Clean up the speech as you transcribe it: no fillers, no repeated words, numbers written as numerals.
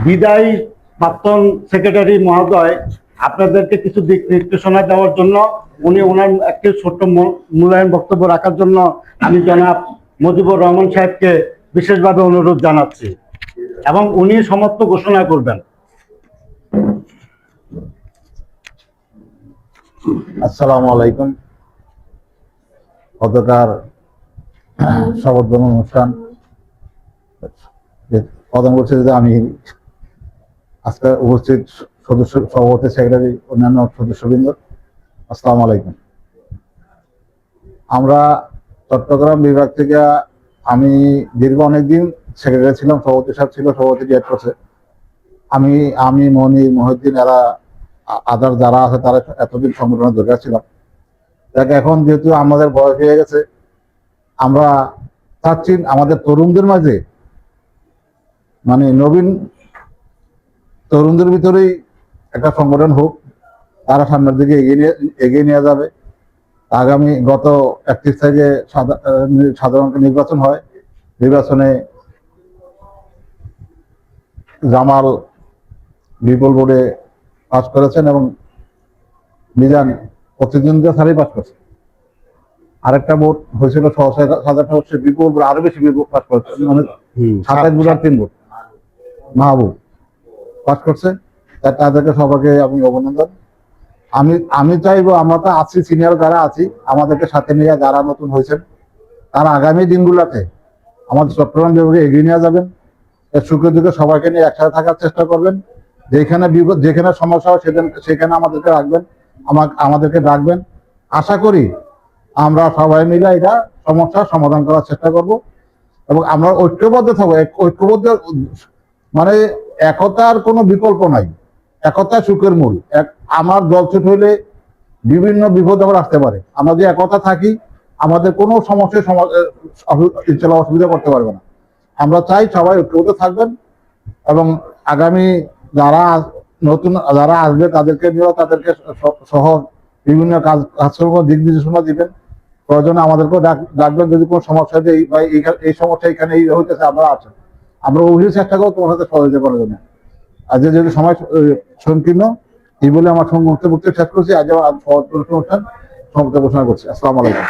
বিদায়ী প্রাক্তন সেক্রেটারি মহোদয় আপনাদেরকে কিছু দিক নির্দেশনা দেওয়ার জন্য উনি ওনার একটি ছোট্ট মূল্যায়ন বক্তব্য রাখার জন্য আমি জনাব মুজিবুর রহমান সাহেবকে বিশেষভাবে অনুরোধ জানাচ্ছি এবং উনি সমাপ্ত ঘোষণা করবেন। আসসালামু আলাইকুম। গতকাল শপথ গ্রহণ অনুষ্ঠান প্রধান করছে যে আমি আজকে উপস্থিত সদস্য, সভাপতি, সেক্রেটারি, অন্যান্য সদস্যবৃন্দ, আসসালামু আলাইকুম। আমরা চট্টগ্রাম বিভাগ থেকে আমি দীর্ঘ অনেকদিন সেক্রেটারি ছিলাম, সভাপতি সাহেব ছিল, সভাপতি ডিএড করছে। আমি মনি, মহিউদ্দিন, এরা আদার যারা আছে তারা এতদিন সংগঠনের দরকার ছিলাম। দেখ এখন যেহেতু আমাদের বয়স হয়ে গেছে, আমরা চাচ্ছি আমাদের তরুণদের মাঝে মানে নবীন তরুণদের ভিতরেই একটা সংগঠন হোক, তারা সামনের দিকে এগিয়ে নিয়ে যাবে। আগামী গত 31 তারিখে সাধারণত নির্বাচন হয়। নির্বাচনে জামাল বিপুল ভোটে পাস করেছেন এবং মিজান প্রতিদ্বন্দ্বিতা ছাড়াই পাস করছে। আরেকটা ভোট হয়েছিল 6,000 সে বিপুল ভোট আরো বেশি পাস করেছে, মানে 27 ভোট আর 3 ভোট মাহবুব পাস করছে। তাদেরকে সবাইকে আমি অভিনন্দন। আমি চাইবো আমরা তো আছি, সিনিয়র যারা আছি আমাদেরকে সাথে নিয়ে যারা নতুন হয়েছেন তারা আগামী দিনগুলোতে আমাদের চট্টগ্রাম বিভাগে এগিয়ে নিয়ে যাবেন। সুখে দুঃখে সবাইকে নিয়ে একসাথে থাকার চেষ্টা করবেন। যেখানে বিপদ, যেখানে সমস্যা হয় সেখানে আমাদেরকে রাখবেন, আমাদেরকে ডাকবেন। আশা করি আমরা সবাই মিলে এটা সমস্যার সমাধান করার চেষ্টা করব এবং আমরা ঐক্যবদ্ধ থাকবো। ঐক্যবদ্ধ মানে একতার কোনো বিকল্প নাই, একতা সুখের মূল। আমার দল ছোট হইলে বিভিন্ন বিপদ আবার আসতে পারে। আমরা যে একতা থাকি আমাদের কোনো সমস্যার অসুবিধা করতে পারবে না। আমরা চাই সবাই ঐক্যবদ্ধ থাকবেন এবং আগামী যারা নতুন যারা আসবে তাদেরকে নিয়েও তাদেরকে সহ বিভিন্ন কাজকর্ম দিক নির্দেশনা দিবেন। প্রয়োজনে আমাদেরকেও ডাকবেন যদি কোনো সমস্যা যে এই সমস্যা এখানে এই হইতেছে, আমরা আছেন, আমরা অভিযোগ চেষ্টা করবো তোমার সাথে সহযোগিতা করার জন্য। আজ যদি সময় সংকীর্ণ এই বলে আমার সংযুক্ত বক্তব্য শেষ করছি। আজ অনুষ্ঠান সমাপ্ত ঘোষণা করছি। আসসালামু আলাইকুম।